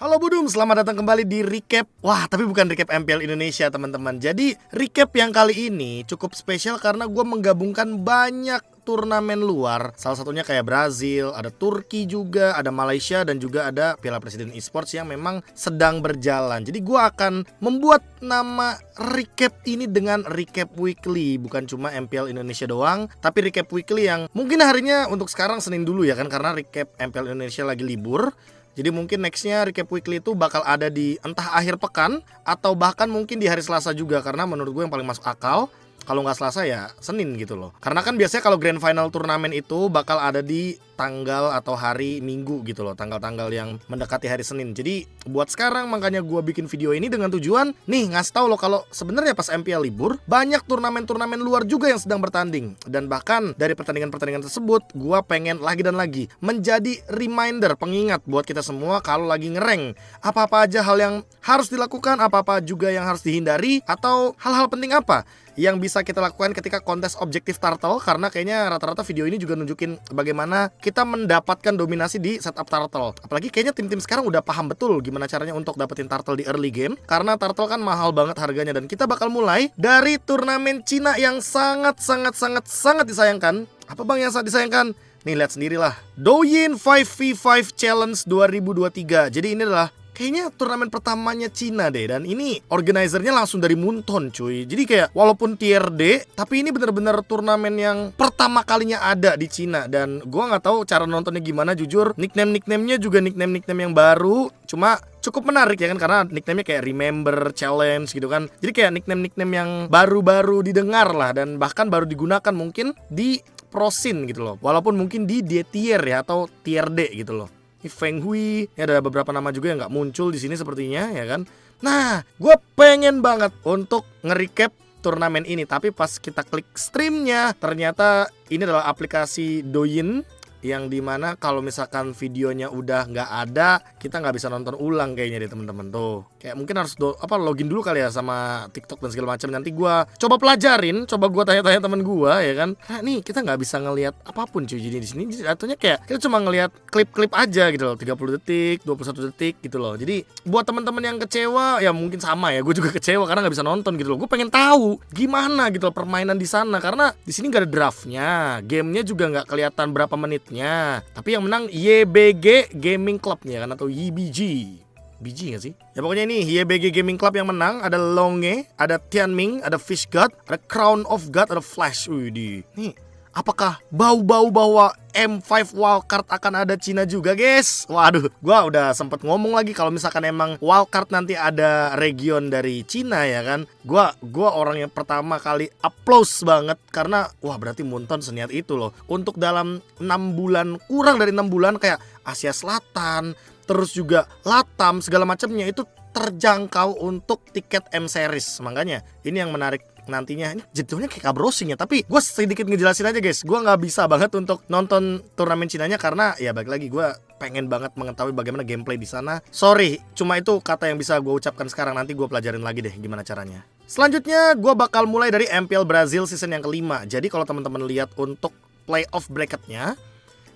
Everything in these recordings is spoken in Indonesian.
Halo Budum, selamat datang kembali di recap. Wah, tapi bukan recap MPL Indonesia teman-teman. Jadi recap yang kali ini cukup spesial karena gue menggabungkan banyak turnamen luar. Salah satunya kayak Brazil, ada Turki juga, ada Malaysia, dan juga ada Piala Presiden Esports yang memang sedang berjalan. Jadi gue akan membuat nama recap ini dengan recap weekly. Bukan cuma MPL Indonesia doang, tapi recap weekly yang mungkin harinya untuk sekarang Senin dulu ya kan, karena recap MPL Indonesia lagi libur. Jadi mungkin nextnya recap weekly itu bakal ada di entah akhir pekan atau bahkan mungkin di hari Selasa juga. Karena menurut gue yang paling masuk akal, kalau nggak Selasa ya Senin gitu loh. Karena kan biasanya kalau grand final turnamen itu bakal ada di tanggal atau hari Minggu gitu loh, tanggal-tanggal yang mendekati hari Senin. Jadi buat sekarang makanya gue bikin video ini dengan tujuan nih ngasih tahu lo kalau sebenarnya pas MPL libur banyak turnamen-turnamen luar juga yang sedang bertanding. Dan bahkan dari pertandingan-pertandingan tersebut gue pengen lagi dan lagi menjadi reminder, pengingat buat kita semua kalau lagi ngerank apa-apa aja hal yang harus dilakukan, apa-apa juga yang harus dihindari, atau hal-hal penting apa yang bisa kita lakukan ketika kontes objektif turtle. Karena kayaknya rata-rata video ini juga nunjukin bagaimana kita mendapatkan dominasi di setup turtle. Apalagi kayaknya tim-tim sekarang udah paham betul gimana caranya untuk dapetin turtle di early game. Karena turtle kan mahal banget harganya. Dan kita bakal mulai dari turnamen Cina yang sangat disayangkan. Apa bang yang sangat disayangkan? Nih lihat sendirilah, Douyin 5v5 Challenge 2023. Jadi ini adalah kayaknya turnamen pertamanya Cina deh. Dan ini organizernya langsung dari Munton cuy. Jadi kayak walaupun tier D, tapi ini bener-bener turnamen yang pertama kalinya ada di Cina. Dan gua nggak tahu cara nontonnya gimana jujur. Nickname-nya juga nickname yang baru. Cuma cukup menarik ya kan, karena nickname-nya kayak Remember, Challenge gitu kan. Jadi kayak nickname yang baru-baru didengar lah. Dan bahkan baru digunakan mungkin di Prosin gitu loh. Walaupun mungkin di D tier ya, atau tier D gitu loh. Ini Feng Hui, ya ada beberapa nama juga yang nggak muncul di sini sepertinya ya kan. Nah, gue pengen banget untuk nge-recap turnamen ini, tapi pas kita klik streamnya ternyata ini adalah aplikasi Douyin, yang dimana kalau misalkan videonya udah nggak ada, kita nggak bisa nonton ulang kayaknya deh teman-teman tuh. Kayak mungkin harus login dulu kali ya sama TikTok dan segala macam. Nanti gua coba pelajarin, coba gua tanya-tanya temen gua ya kan. Nah, nih kita nggak bisa ngelihat apapun cuy. Jadi di sini jatuhnya kayak kita cuma ngelihat klip-klip aja gitu loh, 30 detik, 21 detik gitu loh. Jadi buat teman-teman yang kecewa ya mungkin sama ya, gue juga kecewa karena nggak bisa nonton gitu loh. Gue pengen tahu gimana gitu loh permainan di sana, karena di sini nggak ada draftnya, gamenya juga nggak kelihatan berapa menit. Tapi yang menang YBG Gaming Club-nya kan, atau YBG. BG gak sih? Ya pokoknya ini YBG Gaming Club yang menang. Ada Longe, ada Tianming, ada Fish God, ada Crown of God, ada Flash. Widih. Nih, apakah bau-bau bahwa M5 wildcard akan ada Cina juga guys? Waduh, gua udah sempet ngomong lagi kalau misalkan emang wildcard nanti ada region dari Cina ya kan, Gua orang yang pertama kali applause banget. Karena wah berarti Munton seniat itu loh. Untuk dalam 6 bulan, kurang dari 6 bulan, kayak Asia Selatan, terus juga Latam segala macamnya itu terjangkau untuk tiket M series. Makanya ini yang menarik nantinya. Ini jadinya kayak browsing ya, tapi gue sedikit ngejelasin aja guys. Gue nggak bisa banget untuk nonton turnamen Cinanya karena ya balik lagi gue pengen banget mengetahui bagaimana gameplay di sana. Sorry, cuma itu kata yang bisa gue ucapkan sekarang. Nanti gue pelajarin lagi deh gimana caranya. Selanjutnya gue bakal mulai dari MPL Brazil season yang kelima. Jadi kalau teman-teman lihat untuk playoff bracketnya,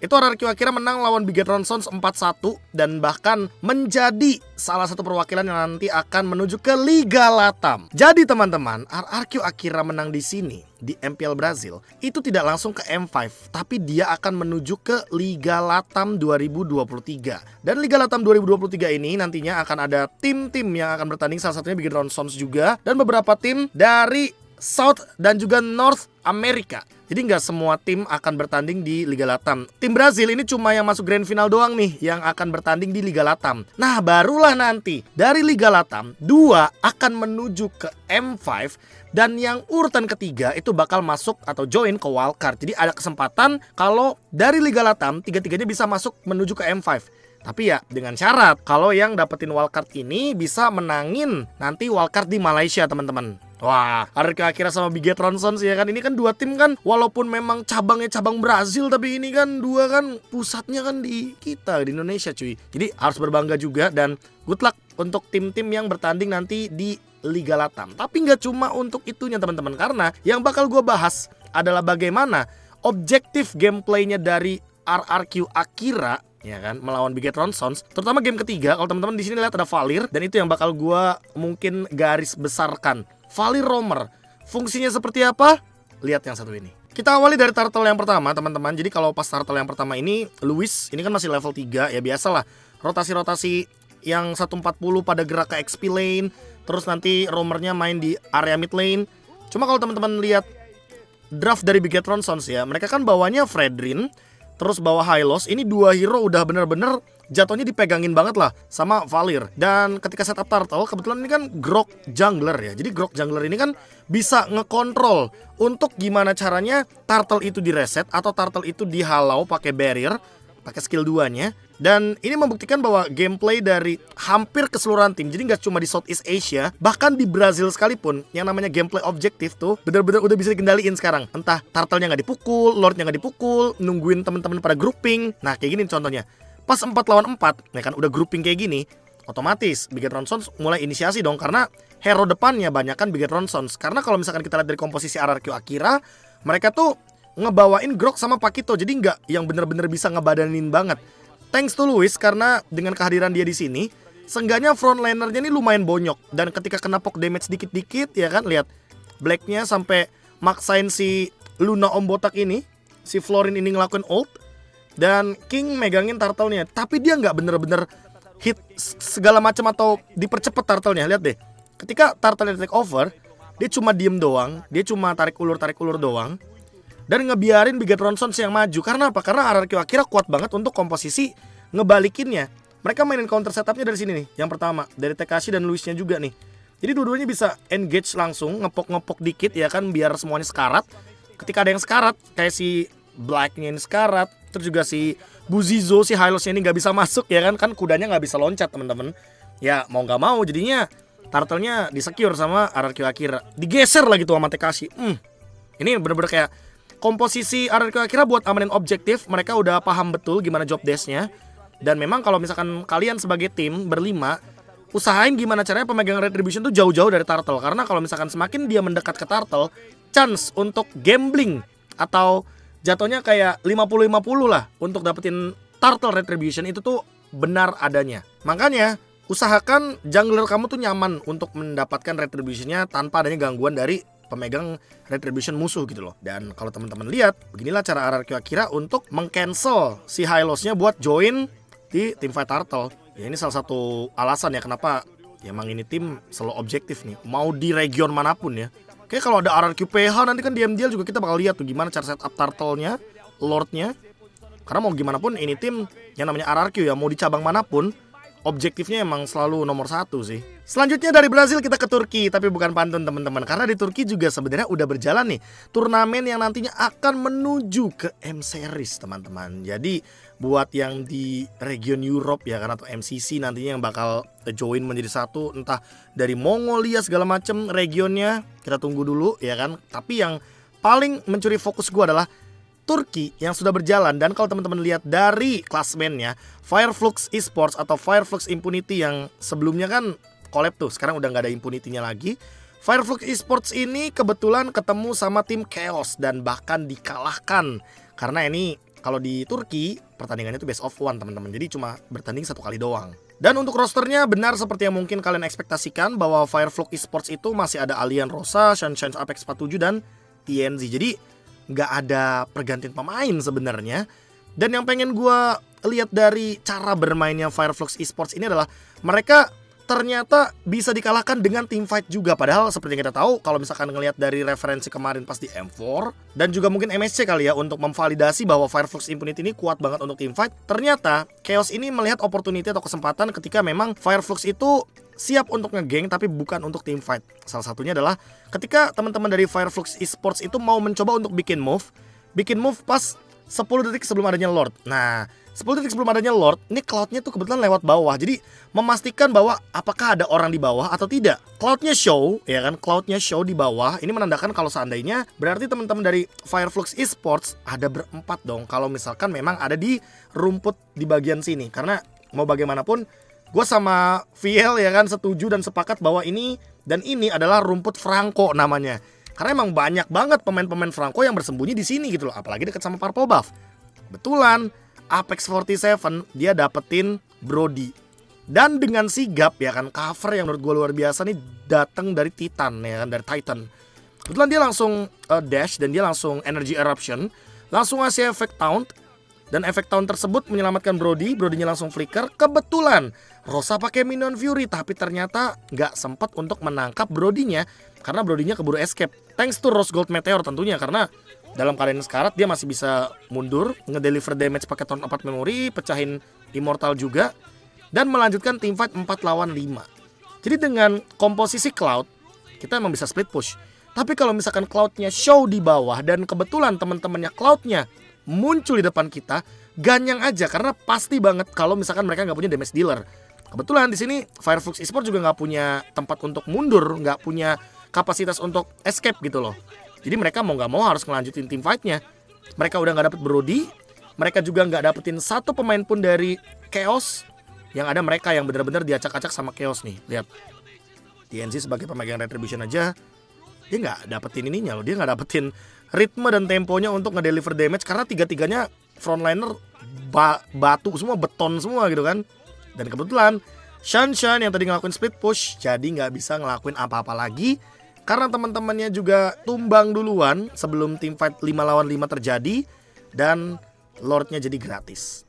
itu RRQ Akira menang lawan Bigetron Sons 4-1 dan bahkan menjadi salah satu perwakilan yang nanti akan menuju ke Liga Latam. Jadi teman-teman, RRQ Akira menang di sini di MPL Brazil itu tidak langsung ke M5, tapi dia akan menuju ke Liga Latam 2023. Dan Liga Latam 2023 ini nantinya akan ada tim-tim yang akan bertanding, salah satunya Bigetron Sons juga, dan beberapa tim dari South dan juga North America. Jadi nggak semua tim akan bertanding di Liga Latam. Tim Brazil ini cuma yang masuk grand final doang nih yang akan bertanding di Liga Latam. Nah barulah nanti dari Liga Latam 2 akan menuju ke M5, dan yang urutan ketiga itu bakal masuk atau join ke wildcard. Jadi ada kesempatan kalau dari Liga Latam tiga-tiganya bisa masuk menuju ke M5. Tapi ya dengan syarat kalau yang dapetin wildcard ini bisa menangin nanti wildcard di Malaysia teman-teman. Wah, RRQ Akira sama Bigetron Sons ya kan, ini kan dua tim kan, walaupun memang cabangnya cabang Brazil, tapi ini kan dua kan pusatnya kan di kita, di Indonesia cuy. Jadi harus berbangga juga dan good luck untuk tim-tim yang bertanding nanti di Liga Latam. Tapi nggak cuma untuk itunya teman-teman, karena yang bakal gue bahas adalah bagaimana objektif gameplaynya dari RRQ Akira ya kan, melawan Bigetron Sons. Terutama game ketiga, kalau teman-teman di sini lihat ada Valir, dan itu yang bakal gua mungkin garis besarkan. Valir Roamer, fungsinya seperti apa? Lihat yang satu ini. Kita awali dari turtle yang pertama, teman-teman. Jadi kalau pas turtle yang pertama ini, Louis, ini kan masih level 3, ya biasalah. Rotasi-rotasi yang 140 pada gerak ke XP lane, terus nanti roamernya main di area mid lane. Cuma kalau teman-teman lihat draft dari Bigetron Sons ya, mereka kan bawanya Fredrin, terus bawa Hylos. Ini dua hero udah bener-bener jatuhnya dipegangin banget lah sama Valir. Dan ketika setup turtle, kebetulan ini kan Grok jungler ya. Jadi Grok jungler ini kan bisa ngekontrol untuk gimana caranya turtle itu direset atau turtle itu dihalau pakai barrier, pakai skill 2-nya. Dan ini membuktikan bahwa gameplay dari hampir keseluruhan tim, jadi nggak cuma di Southeast Asia, bahkan di Brazil sekalipun, yang namanya gameplay objektif tuh bener-bener udah bisa dikendaliin sekarang. Entah turtle-nya nggak dipukul, lordnya nggak dipukul, nungguin teman-teman pada grouping. Nah kayak gini contohnya, pas 4 lawan 4, ya kan udah grouping kayak gini, otomatis Bigetron Sons mulai inisiasi dong, karena hero depannya banyak kan Bigetron Sons. Karena kalau misalkan kita lihat dari komposisi RRQ Akira, mereka tuh ngebawain Grok sama Pakito, jadi nggak yang bener-bener bisa ngebadanin banget. Thanks to Louis, karena dengan kehadiran dia di sini, seenggaknya frontlinernya ini lumayan bonyok. Dan ketika kena poke damage dikit-dikit, ya kan, lihat Blacknya sampai maksain si Luna Om Botak ini, si Florin ini ngelakuin ult, dan King megangin turtle-nya. Tapi dia nggak bener-bener hit segala macam atau dipercepat turtle-nya. Lihat deh, ketika turtle-nya take over, dia cuma diem doang, dia cuma tarik ulur doang. Dan ngebiarin Bigetron Sons yang maju. Karena apa? Karena RRQ Akira kuat banget untuk komposisi ngebalikinnya. Mereka mainin counter setupnya dari sini nih. Yang pertama, dari Tekashi dan Louisnya juga nih. Jadi dua-duanya bisa engage langsung, ngepok-ngepok dikit ya kan, biar semuanya sekarat. Ketika ada yang sekarat, kayak si Blacknya ini sekarat, terus juga si Buzizo, si Hylosnya ini gak bisa masuk ya kan. Kan kudanya gak bisa loncat teman-teman. Ya mau gak mau jadinya turtle-nya disecure sama RRQ Akira. Digeser lagi tuh sama Tekashi. Ini bener-bener kayak komposisi RRQ Akira buat amanin objektif. Mereka udah paham betul gimana job desk-nya. Dan memang kalau misalkan kalian sebagai tim berlima, usahain gimana caranya pemegang retribution tuh jauh-jauh dari turtle. Karena kalau misalkan semakin dia mendekat ke turtle, chance untuk gambling atau jatuhnya kayak 50-50 lah untuk dapetin turtle retribution itu tuh benar adanya. Makanya usahakan jungler kamu tuh nyaman untuk mendapatkan retributionnya tanpa adanya gangguan dari pemegang retribution musuh gitu loh. Dan kalau teman-teman lihat, beginilah cara RRQ Akira untuk meng-cancel si Hylosnya buat join di teamfight turtle. Ya ini salah satu alasan ya kenapa ya emang ini tim selalu objektif nih, mau di region manapun ya. Kayak kalau ada RRQ PH nanti kan di MDL juga kita bakal lihat tuh gimana cara setup turtle-nya, lordnya. Karena mau gimana pun ini tim yang namanya RRQ ya, mau di cabang manapun objektifnya emang selalu nomor 1 sih. Selanjutnya dari Brazil kita ke Turki, tapi bukan pantun teman-teman. Karena di Turki juga sebenarnya udah berjalan nih turnamen yang nantinya akan menuju ke M-Series teman-teman. Jadi buat yang di region Europe ya kan, atau MCC nantinya yang bakal join menjadi satu, entah dari Mongolia segala macem regionnya, kita tunggu dulu ya kan. Tapi yang paling mencuri fokus gue adalah Turki yang sudah berjalan. Dan kalau teman-teman lihat dari klasmennya, Fireflux Esports atau Fireflux Impunity yang sebelumnya kan collab tuh, sekarang udah gak ada Impunity-nya lagi. Fireflux Esports ini kebetulan ketemu sama tim Chaos dan bahkan dikalahkan. Karena ini kalau di Turki pertandingannya itu best of one teman-teman, jadi cuma bertanding 1 kali doang. Dan untuk rosternya benar seperti yang mungkin kalian ekspektasikan, bahwa Fireflux Esports itu masih ada Alien Rosa, Sunshine Apex 47 dan TNZ. Jadi nggak ada pergantian pemain sebenarnya. Dan yang pengen gue lihat dari cara bermainnya Fireflux Esports ini adalah mereka ternyata bisa dikalahkan dengan teamfight juga. Padahal seperti yang kita tahu, kalau misalkan ngelihat dari referensi kemarin pas di M4 dan juga mungkin MSC kali ya, untuk memvalidasi bahwa Fireflux Impunity ini kuat banget untuk teamfight, ternyata Chaos ini melihat opportunity atau kesempatan ketika memang Fireflux itu siap untuk ngegeng tapi bukan untuk teamfight. Salah satunya adalah ketika teman-teman dari Fireflux Esports itu mau mencoba untuk bikin move pas 10 detik sebelum adanya Lord. Nah, 10 detik sebelum adanya Lord, ini cloudnya tuh kebetulan lewat bawah. Jadi memastikan bahwa apakah ada orang di bawah atau tidak. Cloudnya show, ya kan, cloudnya show di bawah. Ini menandakan kalau seandainya berarti teman-teman dari Fireflux Esports ada berempat dong. Kalau misalkan memang ada di rumput di bagian sini. Karena mau bagaimanapun, gue sama VL ya kan setuju dan sepakat bahwa ini dan ini adalah rumput Franco namanya. Karena emang banyak banget pemain-pemain Franco yang bersembunyi di sini gitu loh, apalagi dekat sama Purple Buff. Betulan Apex 47 dia dapetin Brody. Dan dengan sigap ya kan, cover yang menurut gue luar biasa nih datang dari Titan ya kan, dari Titan. Kebetulan dia langsung dash dan dia langsung energy eruption, langsung ngasih efek taunt. Dan efek taunt tersebut menyelamatkan Brody. Brody-nya langsung flicker. Kebetulan Rosa pakai Minion Fury, tapi ternyata nggak sempat untuk menangkap Brody-nya karena Brody-nya keburu escape. Thanks to Rose Gold Meteor tentunya, karena dalam keadaan sekarat dia masih bisa mundur, ngedeliver damage pakai Taunt 4 Memory, pecahin Immortal juga, dan melanjutkan teamfight 4 lawan 5. Jadi dengan komposisi Cloud, kita emang bisa split push. Tapi kalau misalkan Cloud-nya show di bawah dan kebetulan teman-temannya Cloud-nya muncul di depan kita, ganyang aja karena pasti banget kalau misalkan mereka nggak punya damage dealer. Kebetulan di sini Fireflux Esports juga nggak punya tempat untuk mundur, nggak punya kapasitas untuk escape gitu loh. Jadi mereka mau nggak mau harus ngelanjutin team fight-nya. Mereka udah nggak dapet Brody, mereka juga nggak dapetin satu pemain pun dari Chaos. Yang ada mereka yang benar-benar diacak-acak sama Chaos nih. Lihat, TNC sebagai pemegang Retribution aja, dia nggak dapetin ininya loh. Dia nggak dapetin ritme dan temponya untuk ngedeliver damage karena tiga-tiganya frontliner batu semua, beton semua gitu kan. Dan kebetulan Shanshan yang tadi ngelakuin split push jadi nggak bisa ngelakuin apa-apa lagi karena teman-temannya juga tumbang duluan sebelum teamfight 5 lawan 5 terjadi dan Lordnya jadi gratis.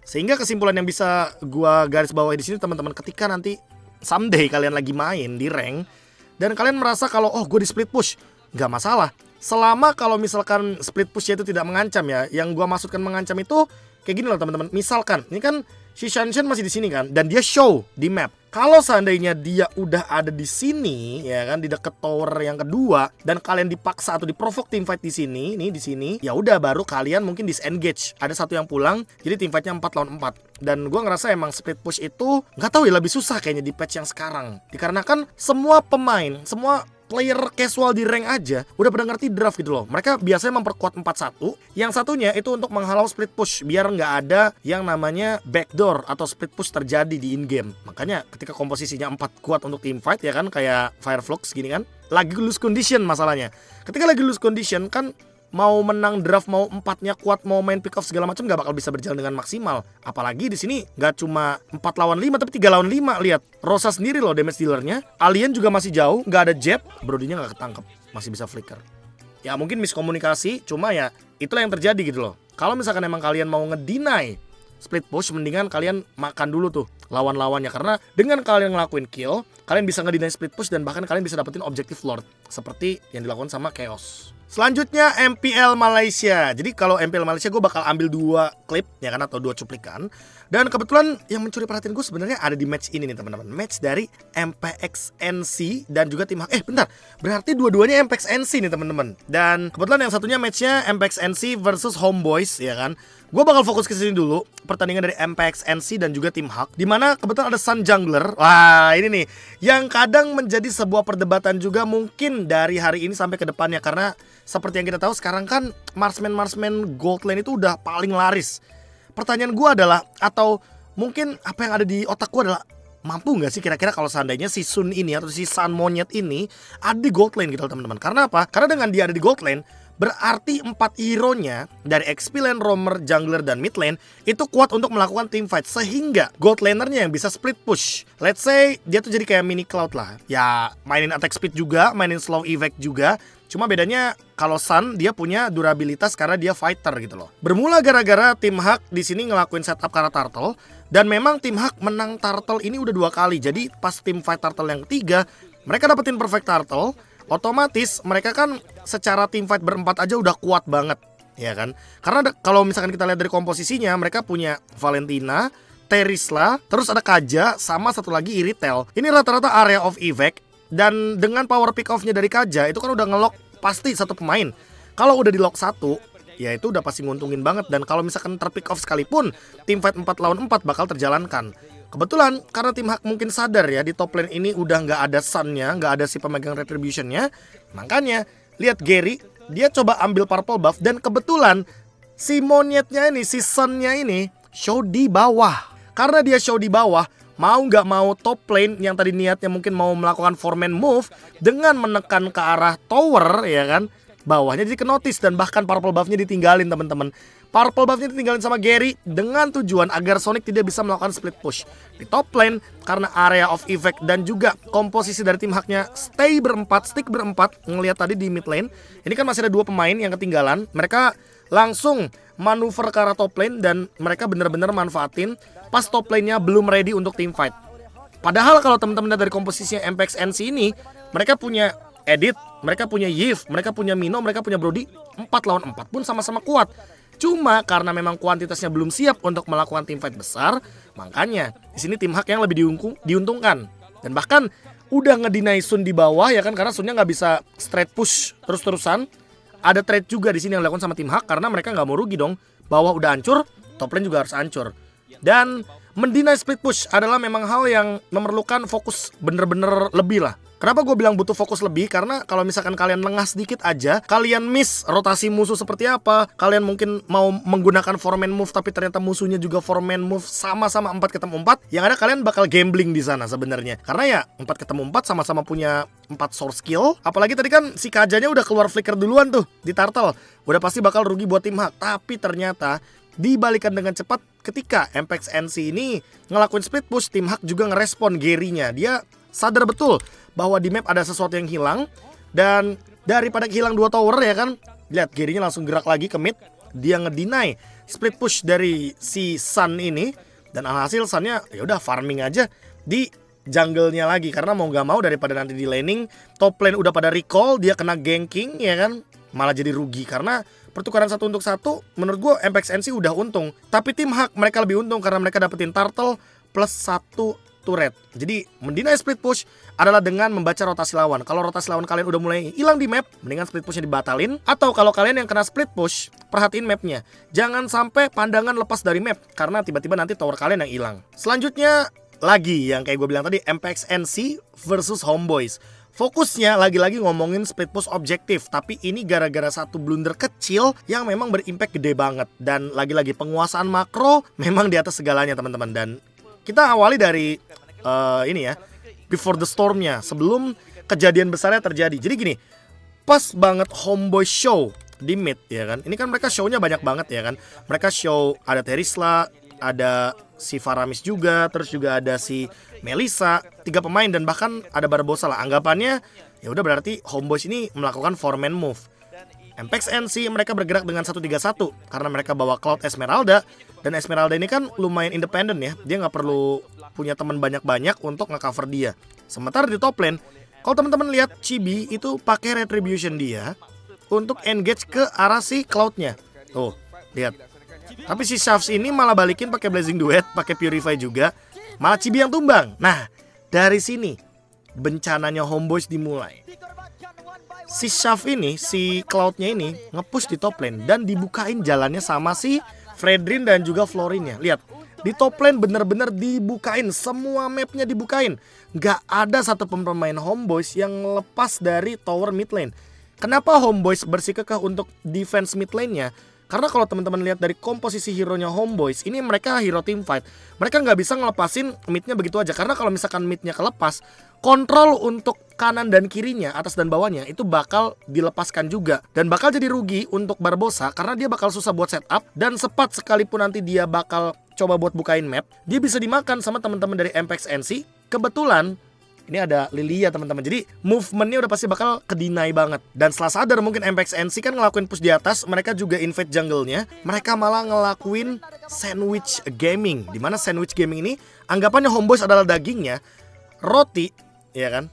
Sehingga kesimpulan yang bisa gua garis bawahi di sini teman-teman, ketika nanti someday kalian lagi main di rank dan kalian merasa kalau gue di split push, nggak masalah. Selama kalau misalkan split pushnya itu tidak mengancam ya. Yang gua maksudkan mengancam itu kayak gini loh teman-teman. Misalkan ini kan si Shanshan masih di sini kan dan dia show di map. Kalau seandainya dia udah ada di sini ya kan, di deket tower yang kedua, dan kalian dipaksa atau diprovoke teamfight di sini, nih di sini, ya udah baru kalian mungkin disengage. Ada satu yang pulang, jadi teamfightnya 4 lawan 4. Dan gue ngerasa emang split push itu nggak tahu ya lebih susah kayaknya di patch yang sekarang. Dikarenakan semua pemain, semua player casual di rank aja udah pada ngerti draft gitu loh. Mereka biasanya memperkuat 4-1. Yang satunya itu untuk menghalau split push biar nggak ada yang namanya backdoor atau split push terjadi di in-game. Makanya ketika komposisinya 4 kuat untuk team fight ya kan, kayak Fireflux gini kan, lagi lose condition masalahnya. Ketika lagi lose condition kan, mau menang draft, mau 4-nya kuat, mau main pick off segala macam nggak bakal bisa berjalan dengan maksimal. Apalagi di sini nggak cuma 4 lawan 5 tapi 3 lawan 5. Lihat, Rosa sendiri loh damage dealernya. Alien juga masih jauh, nggak ada jab, Brody-nya nggak ketangkep, masih bisa flicker. Ya mungkin miskomunikasi, cuma ya itulah yang terjadi gitu loh. Kalau misalkan emang kalian mau ngedeny split push, mendingan kalian makan dulu tuh lawan-lawannya, karena dengan kalian ngelakuin kill, kalian bisa ngedeny split push dan bahkan kalian bisa dapetin objective lord seperti yang dilakukan sama Chaos. Selanjutnya MPL Malaysia. Jadi kalau MPL Malaysia gue bakal ambil 2 klip ya kan, atau 2 cuplikan. Dan kebetulan yang mencuri perhatian gue sebenarnya ada di match ini nih teman-teman. Match dari MPXNC dan juga tim bentar, berarti dua-duanya MPXNC nih teman-teman. Dan kebetulan yang satunya matchnya MPXNC versus Homeboys ya kan. Gue bakal fokus ke sini dulu, pertandingan dari MPXNC dan juga tim Hak, dimana kebetulan ada Sun Jungler. Wah ini nih yang kadang menjadi sebuah perdebatan juga mungkin dari hari ini sampai ke depannya. Karena seperti yang kita tahu sekarang kan marksman gold lane itu udah paling laris. Pertanyaan gue adalah, atau mungkin apa yang ada di otak gue adalah, mampu gak sih kira-kira kalau seandainya si Sun ini atau si Sun Monyet ini ada di gold lane gitu teman-teman. Karena apa? Karena dengan dia ada di gold lane, berarti 4 hero-nya dari XP lane, roamer, jungler, dan mid lane itu kuat untuk melakukan team fight. Sehingga gold laner-nya yang bisa split push. Let's say dia tuh jadi kayak mini Cloud lah. Ya mainin attack speed juga, mainin slow effect juga. Cuma bedanya kalau Sun dia punya durabilitas karena dia fighter gitu loh. Bermula gara-gara tim Hak di sini ngelakuin setup karena Turtle. Dan memang tim Hak menang Turtle ini udah 2 kali. Jadi pas tim fight Turtle yang ketiga, mereka dapetin perfect Turtle. Otomatis mereka kan secara team fight berempat aja udah kuat banget, ya kan? Karena kalau misalkan kita lihat dari komposisinya, mereka punya Valentina, Terisla, terus ada Kaja, sama satu lagi Iritel. Ini rata-rata area of effect. Dan dengan power pick off-nya dari Kaja, itu kan udah ngelock pasti satu pemain. Kalau udah di lock 1, ya itu udah pasti nguntungin banget. Dan kalau misalkan terpick off sekalipun, team fight 4 lawan 4 bakal terjalankan. Kebetulan karena tim Hak mungkin sadar ya, di top lane ini udah nggak ada Sun-nya, nggak ada si pemegang Retribution-nya. Makanya lihat Gary, dia coba ambil purple buff. Dan kebetulan si monyetnya ini, si Sun-nya ini show di bawah. Karena dia show di bawah, mau nggak mau top lane yang tadi niatnya mungkin mau melakukan 4-man move dengan menekan ke arah tower ya kan, bawahnya jadi kenotis dan bahkan purple buff-nya ditinggalin teman-teman. Purple buffnya ditinggalin sama Gary dengan tujuan agar Sonic tidak bisa melakukan split push di top lane karena area of effect dan juga komposisi dari tim haknya stick berempat ngelihat tadi di mid lane. Ini kan masih ada 2 pemain yang ketinggalan. Mereka langsung manuver ke arah top lane dan mereka bener-bener manfaatin pas top lane-nya belum ready untuk team fight. Padahal kalau teman-teman lihat dari komposisinya MPX NC ini, mereka punya Edit, mereka punya Yves, mereka punya Mino, mereka punya Brody. 4 lawan 4 pun sama-sama kuat. Cuma karena memang kuantitasnya belum siap untuk melakukan tim fight besar, makanya di sini tim hak yang lebih diuntungkan. Dan bahkan udah ngedeny Sun di bawah ya kan, karena Sunnya nggak bisa straight push terus-terusan. Ada trade juga di sini yang dilakukan sama tim hak karena mereka nggak mau rugi dong. Bawah udah hancur, top lane juga harus hancur. Dan mendeny split push adalah memang hal yang memerlukan fokus bener-bener lebih lah. Kenapa gue bilang butuh fokus lebih? Karena kalau misalkan kalian lengah sedikit aja, kalian miss rotasi musuh seperti apa, kalian mungkin mau menggunakan 4-man move tapi ternyata musuhnya juga 4-man move sama-sama 4 ketemu 4, yang ada kalian bakal gambling di sana sebenarnya. Karena ya 4 ketemu 4 sama-sama punya 4 source skill. Apalagi tadi kan si Kajanya udah keluar flicker duluan tuh di turtle. Udah pasti bakal rugi buat tim hak. Tapi ternyata dibalikan dengan cepat ketika MPX NC ini ngelakuin split push, tim hak juga ngerespon Gary-nya. Dia sadar betul bahwa di map ada sesuatu yang hilang. Dan daripada hilang 2 tower ya kan, lihat Gary-nya langsung gerak lagi ke mid. Dia ngedeny split push dari si Sun ini. Dan alhasil Sun-nya ya udah farming aja di jungle-nya lagi. Karena mau gak mau daripada nanti di laning, top lane udah pada recall, dia kena ganking ya kan, malah jadi rugi. Karena pertukaran 1 untuk 1 menurut gue MPX NC udah untung. Tapi tim hak mereka lebih untung karena mereka dapetin turtle plus 1 turret. Jadi mendinai split push adalah dengan membaca rotasi lawan. Kalau rotasi lawan kalian udah mulai hilang di map, mendingan split pushnya dibatalin. Atau kalau kalian yang kena split push, perhatiin mapnya. Jangan sampai pandangan lepas dari map, karena tiba-tiba nanti tower kalian yang hilang. Selanjutnya lagi yang kayak gue bilang tadi, MPX NC versus Homeboys. Fokusnya lagi-lagi ngomongin split push objektif, tapi ini gara-gara satu blunder kecil yang memang berimpact gede banget. Dan lagi-lagi penguasaan makro memang di atas segalanya teman-teman. Dan kita awali dari ini ya, before the storm-nya, sebelum kejadian besarnya terjadi. Jadi gini, pas banget Homeboy show di mid ya kan. Ini kan mereka show-nya banyak banget ya kan. Mereka show ada Terisla, ada si Faramis juga, terus juga ada si Melissa, 3 pemain dan bahkan ada Barbosa lah. Anggapannya ya udah berarti Homeboys ini melakukan 4-man move. MPX NC mereka bergerak dengan 1-3-1 karena mereka bawa Cloud Esmeralda. Dan Esmeralda ini kan lumayan independen ya, dia nggak perlu punya teman banyak-banyak untuk nge-cover dia. Sementara di top lane, kalau teman-teman lihat Chibi itu pakai retribution dia untuk engage ke arah si Cloud-nya. Tuh, lihat. Tapi si Shafts ini malah balikin pakai Blazing Duet, pakai Purify juga. Malah Chibi yang tumbang. Nah, dari sini bencananya Homeboys dimulai. Si Shaft ini, si Cloud-nya ini nge-push di top lane dan dibukain jalannya sama si Fredrin dan juga Florinnya. Lihat, di top lane bener-bener dibukain, semua mapnya dibukain. Gak ada satu pemain Homeboys yang lepas dari tower mid lane. Kenapa Homeboys bersikukuh untuk defense mid lane-nya? Karena kalau teman-teman lihat dari komposisi hero-nya Homeboys, ini mereka hero team fight. Mereka nggak bisa ngelepasin mid-nya begitu aja. Karena kalau misalkan mid-nya kelepas, kontrol untuk kanan dan kirinya, atas dan bawahnya itu bakal dilepaskan juga. Dan bakal jadi rugi untuk Barbosa karena dia bakal susah buat setup. Dan sepat sekalipun nanti dia bakal coba buat bukain map, dia bisa dimakan sama teman-teman dari MPX NC. Kebetulan ini ada Lilia teman-teman. Jadi movementnya udah pasti bakal kedinai banget. Dan setelah sadar mungkin MPX NC kan ngelakuin push di atas, mereka juga invade jungle-nya. Mereka malah ngelakuin sandwich gaming. Dimana sandwich gaming ini anggapannya Homeboys adalah dagingnya. Roti, ya kan?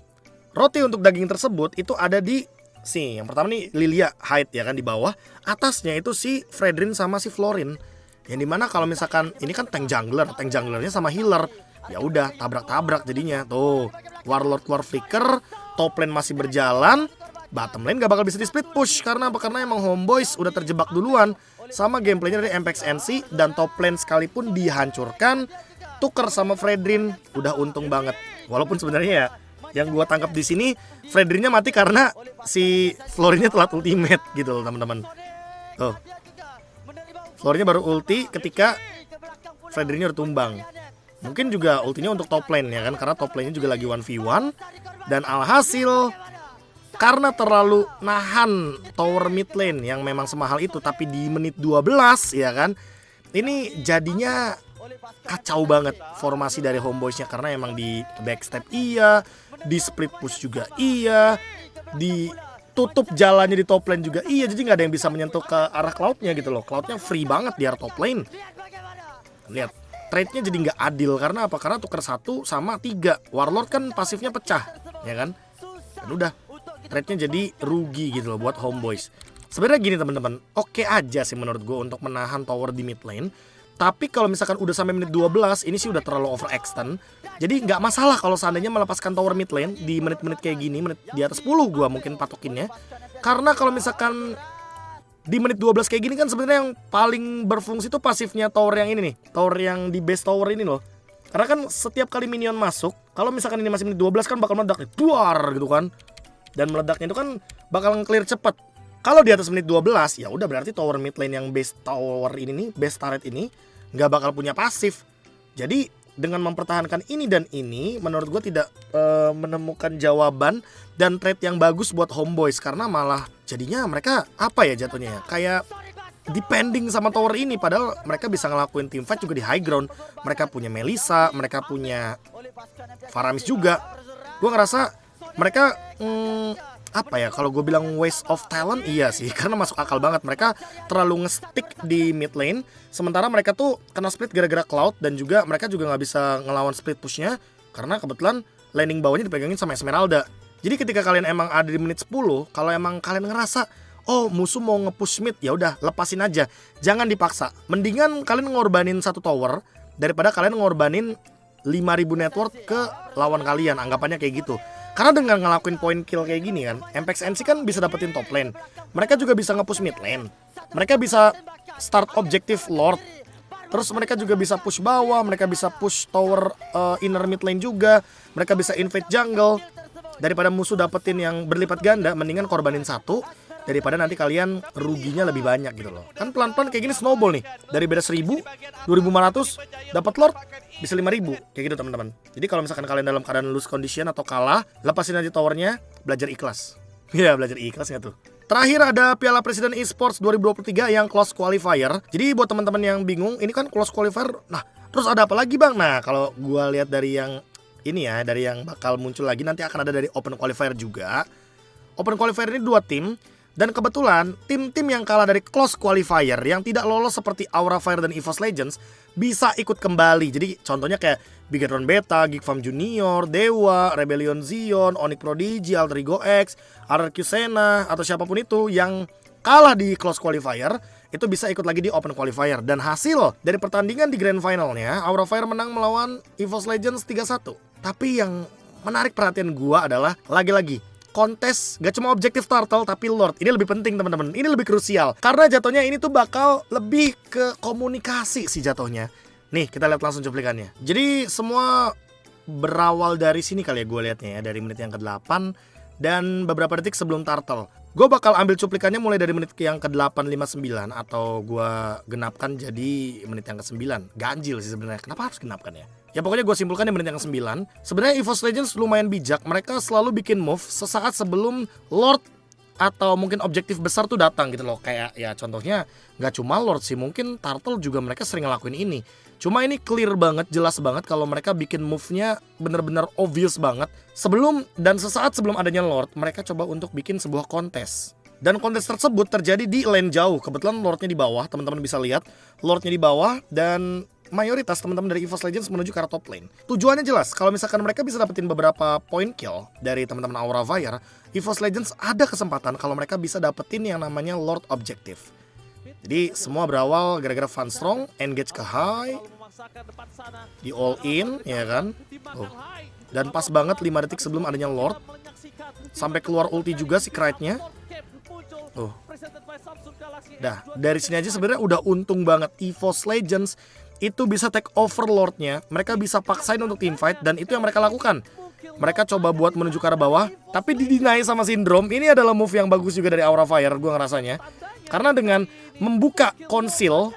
Roti untuk daging tersebut itu ada di sini. Yang pertama nih Lilia hide ya kan di bawah. Atasnya itu si Fredrin sama si Florin. Yang dimana kalau misalkan ini kan tank junglernya sama healer. Ya udah tabrak-tabrak jadinya. Tuh, Warlord keluar flicker, top lane masih berjalan, bottom lane gak bakal bisa di split push. Karena apa? Karena emang Homeboys udah terjebak duluan sama gameplaynya dari MPX NC. Dan top lane sekalipun dihancurkan, tuker sama Fredrin, udah untung banget. Walaupun sebenarnya ya yang gua tangkap di sini Fredrinnya mati karena si Florinnya telat ultimate gitu loh teman-teman. Tuh, Florinnya baru ulti ketika Fredrinnya udah tumbang. Mungkin juga ultinya untuk top lane ya kan, karena top lane-nya juga lagi 1v1. Dan alhasil karena terlalu nahan tower mid lane yang memang semahal itu, tapi di menit 12 ya kan, ini jadinya kacau banget formasi dari Homeboysnya, karena emang di backstep iya, di split push juga iya, ditutup jalannya di top lane juga iya, jadi nggak ada yang bisa menyentuh ke arah Cloud-nya gitu loh. Cloud-nya free banget di arah top lane. Lihat, trade-nya jadi nggak adil karena apa? Karena tuker 1 sama 3. Warlord kan pasifnya pecah, ya kan? Dan udah, trade-nya jadi rugi gitu loh buat Homeboys. Sebenarnya gini teman-teman, oke aja sih menurut gue untuk menahan tower di mid lane. Tapi kalau misalkan udah sampai menit 12, ini sih udah terlalu overextend. Jadi nggak masalah kalau seandainya melepaskan tower mid lane di menit-menit kayak gini, menit di atas 10 gua mungkin patokinnya. Karena kalau misalkan di menit 12 kayak gini kan sebenarnya yang paling berfungsi tuh pasifnya tower yang ini nih, tower yang di base tower ini loh. Karena kan setiap kali minion masuk, kalau misalkan ini masih menit 12 kan bakal meledak nih, duar gitu kan. Dan meledaknya itu kan bakal nge-clear cepet. Kalau di atas menit 12, ya udah berarti tower mid lane yang base tower ini nih, base turret ini nggak bakal punya pasif. Jadi dengan mempertahankan ini dan ini, menurut gue tidak menemukan jawaban dan trade yang bagus buat Homeboys, karena malah jadinya mereka apa ya jatuhnya ya, kayak depending sama tower ini, padahal mereka bisa ngelakuin teamfight juga di high ground. Mereka punya Melissa, mereka punya Faramis juga. Gue ngerasa mereka apa ya, kalau gue bilang waste of talent, iya sih, karena masuk akal banget. Mereka terlalu nge-stick di mid lane, sementara mereka tuh kena split gara-gara Cloud, dan juga mereka juga nggak bisa ngelawan split pushnya karena kebetulan laning bawahnya dipegangin sama Esmeralda. Jadi ketika kalian emang ada di menit 10, kalau emang kalian ngerasa oh musuh mau nge-push mid, ya udah lepasin aja, jangan dipaksa. Mendingan kalian ngorbanin satu tower daripada kalian ngorbanin 5.000 network ke lawan kalian, anggapannya kayak gitu. Karena dengan ngelakuin point kill kayak gini kan, MPX NC kan bisa dapetin top lane. Mereka juga bisa nge-push mid lane. Mereka bisa start objective Lord. Terus mereka juga bisa push bawah, mereka bisa push tower inner mid lane juga. Mereka bisa invade jungle. Daripada musuh dapetin yang berlipat ganda, mendingan korbanin satu daripada nanti kalian ruginya lebih banyak gitu loh. Kan pelan-pelan kayak gini snowball nih. Dari beda 1000, 2500 dapat Lord bisa 5000 kayak gitu teman-teman. Jadi kalau misalkan kalian dalam keadaan lose condition atau kalah, lepasin aja towernya, belajar ikhlas. Iya, belajar ikhlas nggak tuh? Terakhir ada Piala Presiden Esports 2023 yang close qualifier. Jadi buat teman-teman yang bingung, ini kan close qualifier. Nah, terus ada apa lagi bang? Nah, kalau gua lihat dari yang ini ya, dari yang bakal muncul lagi, nanti akan ada dari open qualifier juga. Open qualifier ini 2 tim. Dan kebetulan tim-tim yang kalah dari close qualifier yang tidak lolos seperti Aura Fire dan EVOS Legends bisa ikut kembali. Jadi contohnya kayak Bigetron Beta, Geek Farm Junior, Dewa, Rebellion Zion, Onyx Prodigy, Alter Ego X, RRQ Sena, atau siapapun itu yang kalah di close qualifier itu bisa ikut lagi di open qualifier. Dan hasil dari pertandingan di grand finalnya, Aura Fire menang melawan EVOS Legends 3-1. Tapi yang menarik perhatian gua adalah lagi-lagi kontes gak cuma objektif turtle tapi Lord. Ini lebih penting teman-teman, ini lebih krusial karena jatuhnya ini tuh bakal lebih ke komunikasi sih jatuhnya. Nih kita lihat langsung cuplikannya. Jadi semua berawal dari sini kali ya gue liatnya ya, dari menit yang ke-8 dan beberapa detik sebelum turtle. Gue bakal ambil cuplikannya mulai dari menit yang ke-859 atau gue genapkan jadi menit yang ke-9. Ganjil sih sebenarnya, kenapa harus genapkan ya? Ya pokoknya gue simpulkan di menit yang ke-9. Sebenarnya EVOS Legends lumayan bijak. Mereka selalu bikin move sesaat sebelum Lord atau mungkin objektif besar tuh datang gitu loh. Kayak ya contohnya gak cuma Lord sih, mungkin Turtle juga mereka sering ngelakuin ini. Cuma ini clear banget, jelas banget kalau mereka bikin move-nya bener-bener obvious banget. Sebelum dan sesaat sebelum adanya Lord, mereka coba untuk bikin sebuah kontes. Dan kontes tersebut terjadi di lane jauh. Kebetulan Lordnya di bawah, teman-teman bisa lihat Lordnya di bawah dan mayoritas teman-teman dari EVOS Legends menuju ke arah top lane. Tujuannya jelas, kalau misalkan mereka bisa dapetin beberapa point kill dari teman-teman Aura Fire, EVOS Legends ada kesempatan kalau mereka bisa dapetin yang namanya Lord Objective. Jadi semua berawal gara-gara Van Strong engage ke high, di all in, ya kan? Dan pas banget 5 detik sebelum adanya Lord, sampai keluar ulti juga si Krite-nya. Dah, dari sini aja sebenarnya udah untung banget EVOS Legends itu bisa take over Lordnya. Mereka bisa paksain untuk teamfight dan itu yang mereka lakukan. Mereka coba buat menuju ke arah bawah, tapi didinai sama Syndrome. Ini adalah move yang bagus juga dari Aura Fire, gue ngerasanya. Karena dengan membuka conceal,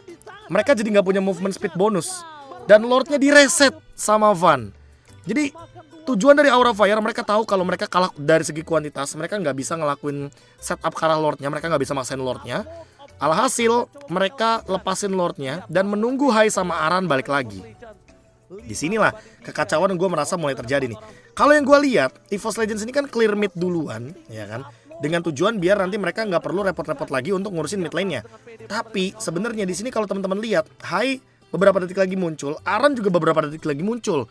mereka jadi nggak punya movement speed bonus. Dan Lordnya direset sama Van. Jadi tujuan dari Aura Fire, mereka tahu kalau mereka kalah dari segi kuantitas, mereka nggak bisa ngelakuin setup ke arah Lordnya, mereka nggak bisa maksain Lordnya. Alhasil mereka lepasin Lordnya dan menunggu Hai sama Aran balik lagi. Disinilah kekacauan gue merasa mulai terjadi nih. Kalau yang gue lihat, EVOS Legends ini kan clear mid duluan, ya kan? Dengan tujuan biar nanti mereka nggak perlu repot-repot lagi untuk ngurusin mid lane-nya. Tapi sebenarnya di sini kalau teman-teman lihat, Hai beberapa detik lagi muncul, Aran juga beberapa detik lagi muncul.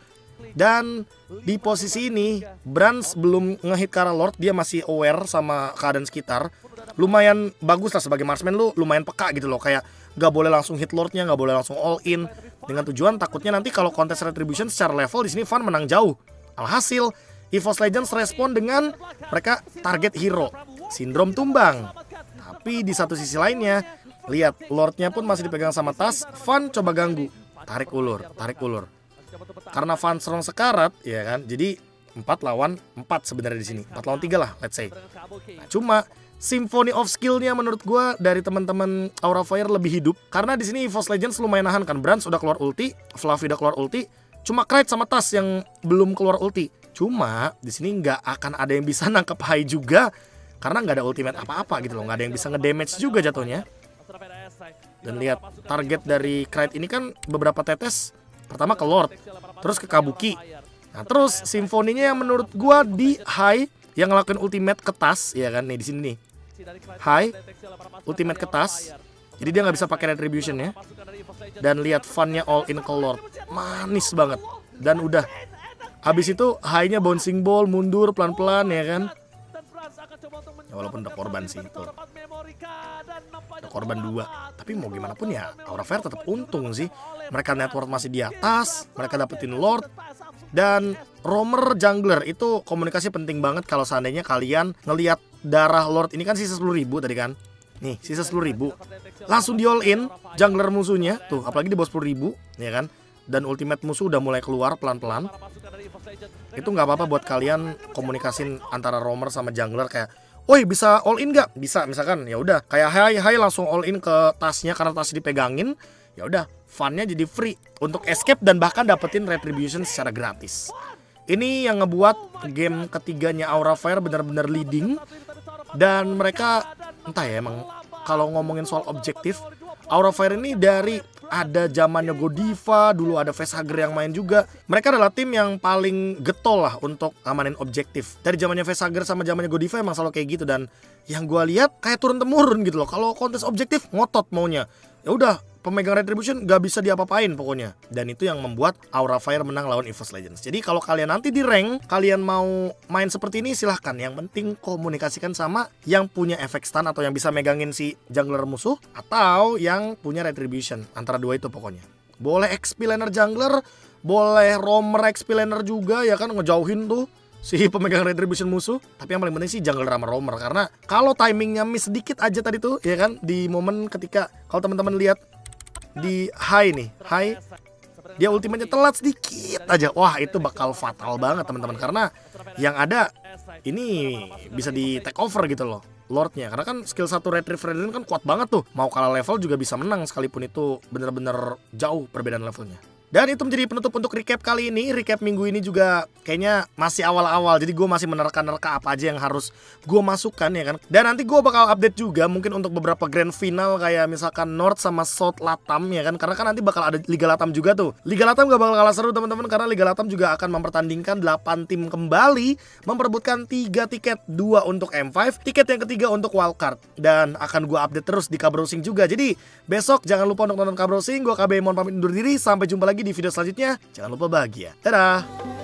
Dan di posisi ini Brands belum ngehit ke arah Lord, dia masih aware sama keadaan sekitar. Lumayan bagus lah sebagai marksman, lu lumayan peka gitu loh. Kayak gak boleh langsung hit Lordnya, gak boleh langsung all in. Dengan tujuan takutnya nanti kalau kontes retribution secara level di sini Fan menang jauh. Alhasil EVOS Legends respon dengan mereka target hero, Sindrom tumbang. Tapi di satu sisi lainnya, lihat Lordnya pun masih dipegang sama Tas. Fan coba ganggu, tarik ulur. Karena Fan serong sekarat, ya kan. Jadi 4 lawan 4 sebenarnya di sini. 4 lawan 3 lah, let's say. Nah, cuma Symphony of Skill-nya menurut gue dari teman-teman Aura Fire lebih hidup. Karena di sini EVOS Legends lumayan nahan kan. Brands udah keluar ulti, Fluffy udah keluar ulti. Cuma Krait sama Tas yang belum keluar ulti. Cuma di sini nggak akan ada yang bisa nangkep Hai juga. Karena nggak ada ultimate apa-apa gitu loh. Nggak ada yang bisa ngedamage juga jatuhnya. Dan lihat target dari Krait ini kan beberapa tetes. Pertama ke Lord, terus ke Kabuki. Nah terus Symphony-nya yang menurut gue di Hai yang ngelakuin ultimate ke Tas, ya kan nih di sini nih. Hai, ultimate ke Tas. Jadi dia nggak bisa pakai retribution ya. Dan lihat Fan-nya all in ke Lord, manis banget. Dan udah, habis itu Hai-nya bouncing ball mundur pelan-pelan ya kan. Ya, walaupun udah korban sih itu. Udah korban 2. Tapi mau gimana pun ya Aura Fire tetap untung sih. Mereka network masih di atas, mereka dapetin Lord. Dan roamer jungler itu komunikasi penting banget kalau seandainya kalian ngelihat darah Lord ini kan sisa 10.000 tadi kan. Nih sisa 10.000. Langsung di all in jungler musuhnya. Tuh apalagi di bawah 10.000 ya kan. Dan ultimate musuh udah mulai keluar pelan-pelan. Itu gak apa-apa buat kalian komunikasin antara roamer sama jungler kayak, woi bisa all in gak? Bisa misalkan ya udah kayak Hai langsung all in ke tasnya karena tasnya dipegangin. Ya udah, Fan-nya jadi free untuk escape dan bahkan dapetin retribution secara gratis. Ini yang ngebuat game ketiganya Aura Fire benar-benar leading. Dan mereka entah ya emang kalau ngomongin soal objektif, Aura Fire ini dari ada zamannya Godiva, dulu ada Facehugger yang main juga. Mereka adalah tim yang paling getol lah untuk ngamanin objektif. Dari zamannya Facehugger sama zamannya Godiva emang selalu kayak gitu. Dan yang gue lihat kayak turun-temurun gitu loh. Kalau kontes objektif ngotot maunya. Ya udah, pemegang retribution gak bisa diapa-apain pokoknya. Dan itu yang membuat Aura Fire menang lawan EVOS Legends. Jadi kalau kalian nanti di rank, kalian mau main seperti ini silahkan. Yang penting komunikasikan sama yang punya efek stun atau yang bisa megangin si jungler musuh, atau yang punya retribution. Antara dua itu pokoknya. Boleh XP laner jungler, boleh roamer XP laner juga ya kan, ngejauhin tuh si pemegang retribution musuh. Tapi yang paling penting sih jungler sama roamer. Karena kalau timingnya miss sedikit aja tadi tuh ya kan, di momen ketika kalau teman-teman lihat di Hai nih, Hai dia ultimate-nya telat sedikit aja, wah itu bakal fatal banget teman-teman. Karena yang ada ini bisa di take over gitu loh Lordnya. Karena kan skill 1 retrieve kan kuat banget tuh. Mau kalah level juga bisa menang sekalipun itu bener-bener jauh perbedaan levelnya. Dan itu menjadi penutup untuk recap kali ini. Recap minggu ini juga kayaknya masih awal-awal. Jadi gue masih menerka-nerka apa aja yang harus gue masukkan ya kan. Dan nanti gue bakal update juga mungkin untuk beberapa grand final kayak misalkan North sama South Latam ya kan. Karena kan nanti bakal ada Liga Latam juga tuh. Liga Latam gak bakal kalah seru teman-teman. Karena Liga Latam juga akan mempertandingkan 8 tim kembali. Memperebutkan 3 tiket, 2 untuk M5. Tiket yang ketiga untuk wildcard. Dan akan gue update terus di Kabrowsing juga. Jadi besok jangan lupa untuk nonton Kabrowsing. Gue KB mohon pamit undur diri. Sampai jumpa lagi di video selanjutnya. Jangan lupa bahagia. Dadah.